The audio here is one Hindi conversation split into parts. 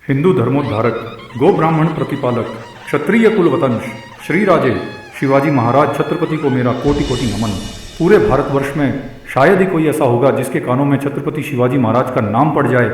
हिंदू धर्मोद्धारक, गो ब्राह्मण प्रतिपालक, क्षत्रिय कुल वतंश, श्री राजे शिवाजी महाराज छत्रपति को मेरा कोटि कोटि नमन। पूरे भारतवर्ष में शायद ही कोई ऐसा होगा जिसके कानों में छत्रपति शिवाजी महाराज का नाम पड़ जाए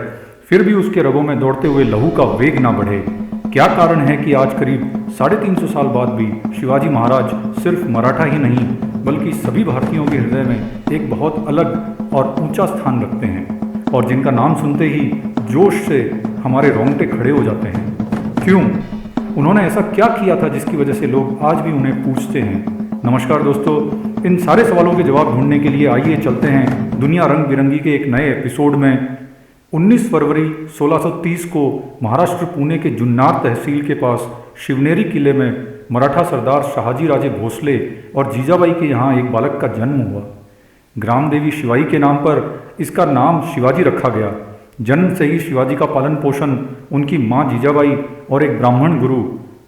फिर भी उसके रगों में दौड़ते हुए लहू का वेग ना बढ़े। क्या कारण है कि आज करीब 350 साल बाद भी शिवाजी महाराज सिर्फ मराठा ही नहीं बल्कि सभी भारतीयों के हृदय में एक बहुत अलग और ऊंचा स्थान रखते हैं और जिनका नाम सुनते ही जोश से हमारे रोंगटे खड़े हो जाते हैं। क्यों? उन्होंने ऐसा क्या किया था जिसकी वजह से लोग आज भी उन्हें पूछते हैं? नमस्कार दोस्तों, इन सारे सवालों के जवाब ढूंढने के लिए आइए चलते हैं दुनिया रंग बिरंगी के एक नए एपिसोड में। 19 फरवरी 1630 को महाराष्ट्र पुणे के जुन्नार तहसील के पास शिवनेरी किले में मराठा सरदार शहाजी राजे भोसले और जीजाबाई के यहाँ एक बालक का जन्म हुआ। ग्राम देवी शिवाई के नाम पर इसका नाम शिवाजी रखा गया। जन्म से ही शिवाजी का पालन पोषण उनकी माँ जीजाबाई और एक ब्राह्मण गुरु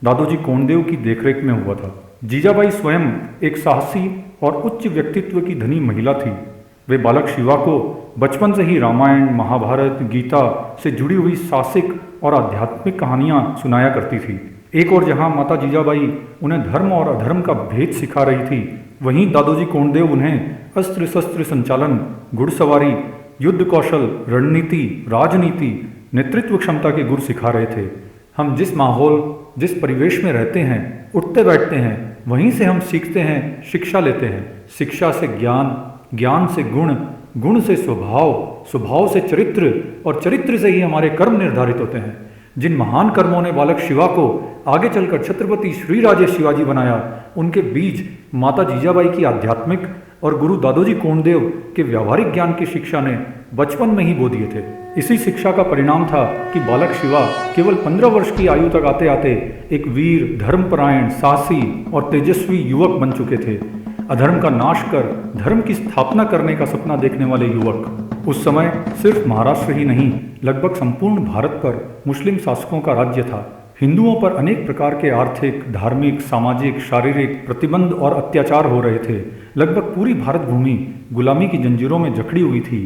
दादोजी कोंडदेव की देखरेख में हुआ था। जीजाबाई स्वयं एक साहसी और उच्च व्यक्तित्व की धनी महिला थी। वे बालक शिवा को बचपन से ही रामायण, महाभारत, गीता से जुड़ी हुई साहसिक और आध्यात्मिक कहानियाँ सुनाया करती थी। एक और जहाँ माता जीजाबाई उन्हें धर्म और अधर्म का भेद सिखा रही थी, वहीं दादोजी कोंडदेव उन्हें अस्त्र शस्त्र संचालन, घुड़सवारी, युद्ध कौशल, रणनीति, राजनीति, नेतृत्व क्षमता के गुर सिखा रहे थे। हम जिस माहौल, जिस परिवेश में रहते हैं, उठते बैठते हैं, वहीं से हम सीखते हैं, शिक्षा लेते हैं। शिक्षा से ज्ञान, ज्ञान से गुण, गुण से स्वभाव, स्वभाव से चरित्र और चरित्र से ही हमारे कर्म निर्धारित होते हैं। जिन महान कर्मों ने बालक शिवा को आगे चलकर छत्रपति श्री राजे शिवाजी बनाया, उनके बीज माता जीजाबाई की आध्यात्मिक और गुरु दादोजी कोंडदेव के व्यावहारिक ज्ञान की शिक्षा ने बचपन में ही बो दिए थे। इसी शिक्षा का परिणाम था कि बालक शिवा केवल 15 वर्ष की आयु तक आते आते एक वीर, धर्मपरायण, साहसी और तेजस्वी युवक बन चुके थे। अधर्म का नाश कर धर्म की स्थापना करने का सपना देखने वाले युवक। उस समय सिर्फ महाराष्ट्र ही नहीं, लगभग संपूर्ण भारत पर मुस्लिम शासकों का राज्य था। हिंदुओं पर अनेक प्रकार के आर्थिक, धार्मिक, सामाजिक, शारीरिक प्रतिबंध और अत्याचार हो रहे थे। लगभग पूरी भारत भूमि गुलामी की जंजीरों में जकड़ी हुई थी।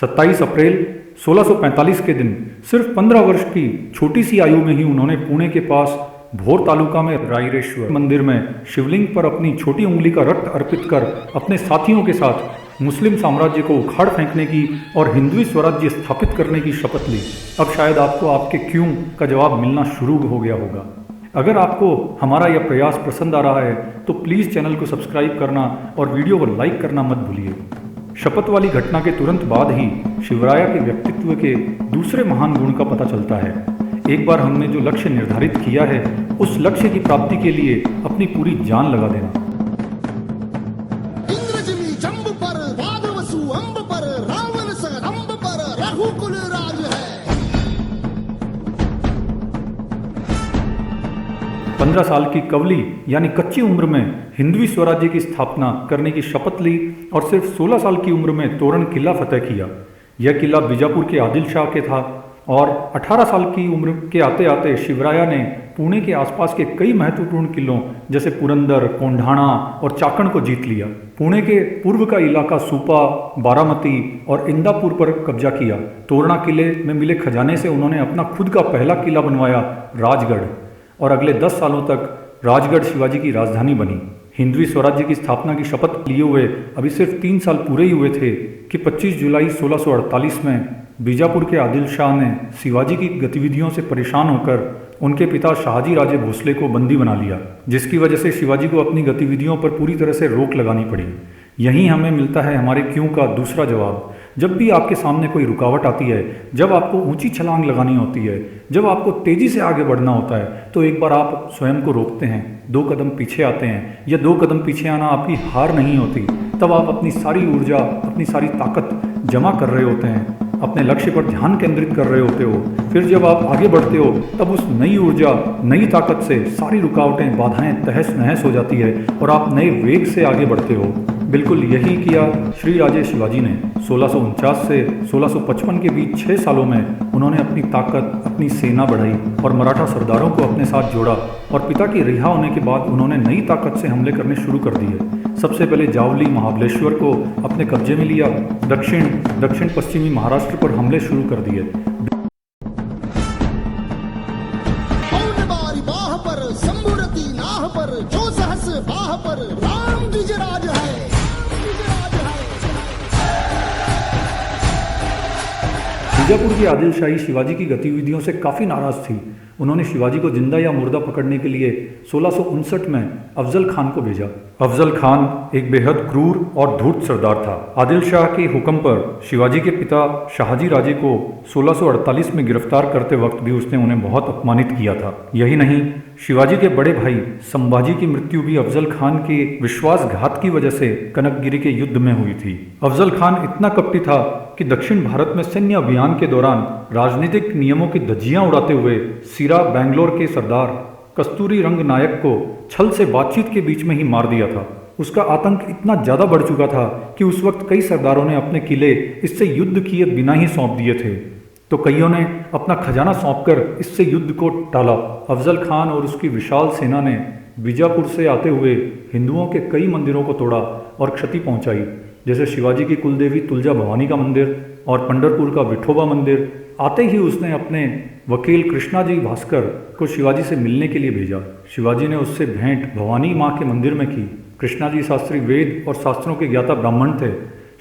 27 अप्रैल 1645 के दिन सिर्फ 15 वर्ष की छोटी सी आयु में ही उन्होंने पुणे के पास भोर तालुका में रायरेश्वर मंदिर में शिवलिंग पर अपनी छोटी उंगली का रक्त अर्पित कर अपने साथियों के साथ मुस्लिम साम्राज्य को उखाड़ फेंकने की और हिंदवी स्वराज्य स्थापित करने की शपथ ली। अब शायद आपको आपके क्यों का जवाब मिलना शुरू हो गया होगा। अगर आपको हमारा यह प्रयास पसंद आ रहा है तो प्लीज़ चैनल को सब्सक्राइब करना और वीडियो को लाइक करना मत भूलिए। शपथ वाली घटना के तुरंत बाद ही शिवराया के व्यक्तित्व के दूसरे महान गुण का पता चलता है। एक बार हमने जो लक्ष्य निर्धारित किया है, उस लक्ष्य की प्राप्ति के लिए अपनी पूरी जान लगा देना। इंद्रजिमी जंब पर, वादवसु अंब पर, रावण सगंब पर, रघुकुल राज है। 15 साल की कवली यानी कच्ची उम्र में हिंदवी स्वराज्य की स्थापना करने की शपथ ली और सिर्फ 16 साल की उम्र में तोरण किला फतेह किया। यह किला बीजापुर के आदिल शाह के था और 18 साल की उम्र के आते आते शिवराया ने पुणे के आसपास के कई महत्वपूर्ण किलों जैसे पुरंदर, कोंढाणा और चाकण को जीत लिया। पुणे के पूर्व का इलाका सूपा, बारामती और इंदापुर पर कब्जा किया। तोरणा किले में मिले खजाने से उन्होंने अपना खुद का पहला किला बनवाया, राजगढ़, और अगले 10 सालों तक राजगढ़ शिवाजी की राजधानी बनी। हिंदवी स्वराज्य की स्थापना की शपथ लिए हुए अभी सिर्फ 3 साल पूरे ही हुए थे कि 25 जुलाई 1648 में बीजापुर के आदिल शाह ने शिवाजी की गतिविधियों से परेशान होकर उनके पिता शहाजी राजे भोसले को बंदी बना लिया, जिसकी वजह से शिवाजी को अपनी गतिविधियों पर पूरी तरह से रोक लगानी पड़ी। यहीं हमें मिलता है हमारे क्यों का दूसरा जवाब। जब भी आपके सामने कोई रुकावट आती है, जब आपको ऊंची छलांग लगानी होती है, जब आपको तेजी से आगे बढ़ना होता है, तो एक बार आप स्वयं को रोकते हैं, 2 कदम पीछे आते हैं। यह 2 कदम पीछे आना आपकी हार नहीं होती। तब आप अपनी सारी ऊर्जा, अपनी सारी ताकत जमा कर रहे होते हैं, अपने लक्ष्य पर ध्यान केंद्रित कर रहे होते हो। फिर जब आप आगे बढ़ते हो तब उस नई ऊर्जा, नई ताकत से सारी रुकावटें, बाधाएं तहस नहस हो जाती है और आप नए वेग से आगे बढ़ते हो। बिल्कुल यही किया श्री राजे शिवाजी ने। 1649 से 1655 के बीच 6 सालों में उन्होंने अपनी ताकत, अपनी सेना बढ़ाई और मराठा सरदारों को अपने साथ जोड़ा और पिता के रिहा होने के बाद उन्होंने नई ताकत से हमले करने शुरू कर दिए। सबसे पहले जावली महाबलेश्वर को अपने कब्जे में लिया, दक्षिण पश्चिमी महाराष्ट्र पर हमले शुरू कर दिए। पौन बारी बाह पर शंभुरती नाह पर जो सहस बाह पर राम द्विजराज है। बीजापुर की आदिल शाही शिवाजी की गतिविधियों से काफ़ी नाराज थी। उन्होंने शिवाजी को जिंदा या मुर्दा पकड़ने के लिए 1659 में अफजल खान को भेजा। अफजल खान एक बेहद क्रूर और धूर्त सरदार था। आदिल शाह के हुक्म पर शिवाजी के पिता शाहजी राजे को 1648 में गिरफ्तार करते वक्त भी उसने उन्हें बहुत अपमानित किया था। यही नहीं, शिवाजी के बड़े भाई संभाजी की मृत्यु भी अफजल खान के विश्वासघात की वजह से कनकगिरी के युद्ध में हुई थी। अफजल खान इतना कपटी था कि दक्षिण भारत में सैन्य अभियान के दौरान राजनीतिक नियमों की धज्जियां उड़ाते हुए सिरा बैंगलोर के सरदार कस्तूरी रंग नायक को छल से बातचीत के बीच में ही मार दिया था। उसका आतंक इतना ज्यादा बढ़ चुका था कि उस वक्त कई सरदारों ने अपने किले इससे युद्ध किए बिना ही सौंप दिए थे, तो कईयों ने अपना खजाना सौंपकर इससे युद्ध को टाला। अफजल खान और उसकी विशाल सेना ने बीजापुर से आते हुए हिंदुओं के कई मंदिरों को तोड़ा और क्षति पहुंचाई, जैसे शिवाजी की कुलदेवी तुलजा भवानी का मंदिर और पंढरपुर का विठोबा मंदिर। आते ही उसने अपने वकील कृष्णाजी भास्कर को शिवाजी से मिलने के लिए भेजा। शिवाजी ने उससे भेंट भवानी माँ के मंदिर में की। कृष्णाजी शास्त्री वेद और शास्त्रों के ज्ञाता ब्राह्मण थे।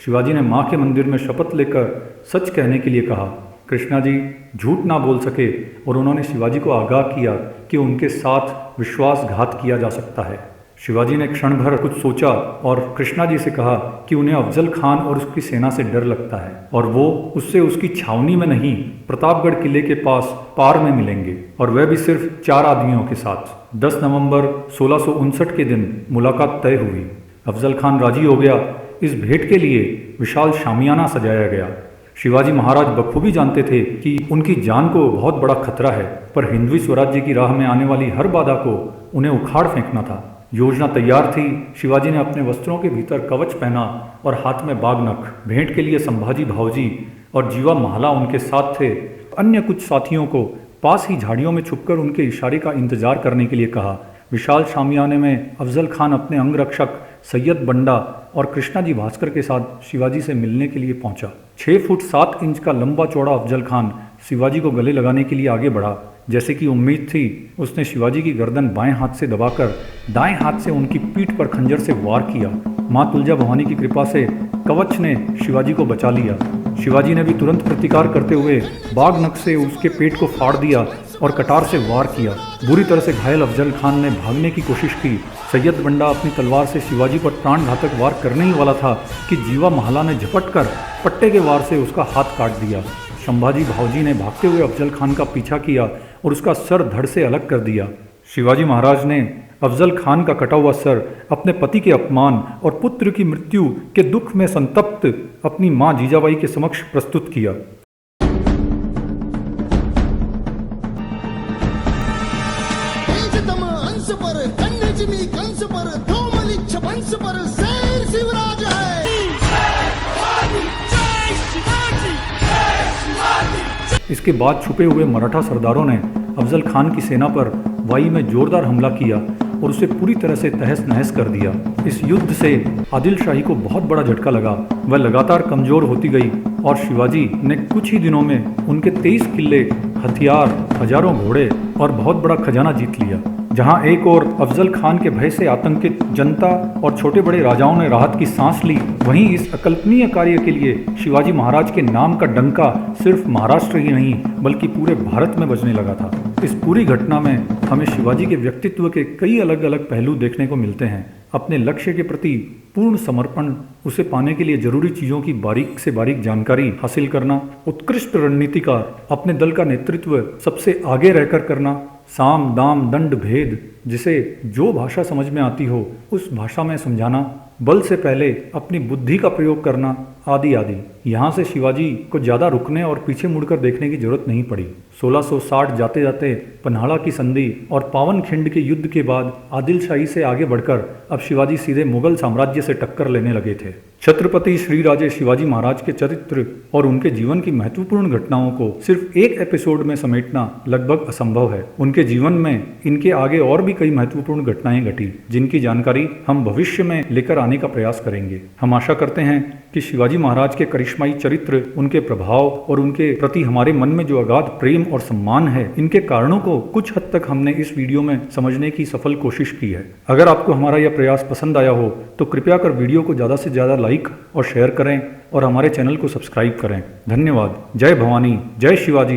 शिवाजी ने माँ के मंदिर में शपथ लेकर सच कहने के लिए कहा। कृष्णाजी झूठ ना बोल सके और उन्होंने शिवाजी को आगाह किया कि उनके साथ विश्वासघात किया जा सकता है। शिवाजी ने क्षण भर कुछ सोचा और कृष्णाजी से कहा कि उन्हें अफजल खान और उसकी सेना से डर लगता है और वो उससे उसकी छावनी में नहीं, प्रतापगढ़ किले के पास पार में मिलेंगे, और वह भी सिर्फ 4 आदमियों के साथ। 10 नवंबर 1659 के दिन मुलाकात तय हुई। अफजल खान राजी हो गया। इस भेंट के लिए विशाल शामियाना सजाया गया। शिवाजी महाराज बखूबी जानते थे कि उनकी जान को बहुत बड़ा खतरा है, पर हिंदवी स्वराज्य की राह में आने वाली हर बाधा को उन्हें उखाड़ फेंकना था। योजना तैयार थी। शिवाजी ने अपने वस्त्रों के भीतर कवच पहना और हाथ में बागनख। भेंट के लिए संभाजी भावजी और जीवा महला उनके साथ थे। अन्य कुछ साथियों को पास ही झाड़ियों में छुपकर उनके इशारे का इंतजार करने के लिए कहा। विशाल शामियाने में अफजल खान अपने अंगरक्षक सैयद बंडा और कृष्णाजी भास्कर के साथ शिवाजी से मिलने के लिए पहुंचा। 6 फुट 7 इंच का लंबा चौड़ा अफजल खान शिवाजी को गले लगाने के लिए आगे बढ़ा। जैसे कि उम्मीद थी, उसने शिवाजी की गर्दन बाएं हाथ से दबाकर दाएं हाथ से उनकी पीठ पर खंजर से वार किया। मां तुलजा भवानी की कृपा से कवच ने शिवाजी को बचा लिया। शिवाजी ने भी तुरंत प्रतिकार करते हुए बाग नख से उसके पेट को फाड़ दिया और कटार से वार किया। बुरी तरह से घायल अफजल खान ने भागने की कोशिश की। सैयद बंडा अपनी तलवार से शिवाजी पर प्राणघातक वार करने ही वाला था कि जीवा महला ने झपट कर पट्टे के वार से उसका हाथ काट दिया। संभाजी भावजी ने भागते हुए अफजल खान का पीछा किया और उसका सर धड़ से अलग कर दिया। शिवाजी महाराज ने अफजल खान का कटा हुआ सर अपने पति के अपमान और पुत्र की मृत्यु के दुख में संतप्त अपनी मां जीजाबाई के समक्ष प्रस्तुत किया। तेजतम अंश पर कन्याजिमी कंस पर धूमलिच्छ वंश पर शेर शिवराज है। इसके बाद छुपे हुए मराठा सरदारों ने अफजल खान की सेना पर वाई में जोरदार हमला किया और उसे पूरी तरह से तहस नहस कर दिया। इस युद्ध से आदिल शाही को बहुत बड़ा झटका लगा। वह लगातार कमजोर होती गई और शिवाजी ने कुछ ही दिनों में उनके 23 किले, हथियार, हजारों घोड़े और बहुत बड़ा खजाना जीत लिया। जहां एक ओर अफजल खान के भय से आतंकित जनता और छोटे बड़े राजाओं ने राहत की सांस ली, वहीं इस अकल्पनीय कार्य के लिए शिवाजी महाराज के नाम का डंका सिर्फ महाराष्ट्र ही नहीं बल्कि पूरे भारत में बजने लगा था। इस पूरी घटना में हमें शिवाजी के व्यक्तित्व के कई अलग अलग पहलू देखने को मिलते हैं। अपने लक्ष्य के प्रति पूर्ण समर्पण, उसे पाने के लिए जरूरी चीजों की बारीक से बारीक जानकारी हासिल करना, उत्कृष्ट रणनीतिकार, अपने दल का नेतृत्व सबसे आगे रहकर करना, साम दाम दंड भेद, जिसे जो भाषा समझ में आती हो उस भाषा में समझाना, बल से पहले अपनी बुद्धि का प्रयोग करना, आदि आदि। यहाँ से शिवाजी को ज़्यादा रुकने और पीछे मुड़कर देखने की जरूरत नहीं पड़ी। 1660 जाते जाते पन्हाड़ा की संधि और पावनखिंड के युद्ध के बाद आदिल शाही से आगे बढ़कर अब शिवाजी सीधे मुगल साम्राज्य से टक्कर लेने लगे थे। छत्रपति श्रीराजे शिवाजी महाराज के चरित्र और उनके जीवन की महत्वपूर्ण घटनाओं को सिर्फ एक एपिसोड में समेटना लगभग असंभव है। उनके जीवन में इनके आगे और भी कई महत्वपूर्ण घटनाएं घटी, जिनकी जानकारी हम भविष्य में लेकर आने का प्रयास करेंगे। हम आशा करते हैं कि शिवाजी महाराज के करिश्माई चरित्र, उनके प्रभाव और उनके प्रति हमारे मन में जो अगाध प्रेम और सम्मान है, इनके कारणों को कुछ हद तक हमने इस वीडियो में समझने की सफल कोशिश की है। अगर आपको हमारा यह प्रयास पसंद आया हो तो कृपया कर वीडियो को ज़्यादा से ज़्यादा लाइक और शेयर करें और हमारे चैनल को सब्सक्राइब करें। धन्यवाद। जय भवानी, जय शिवाजी।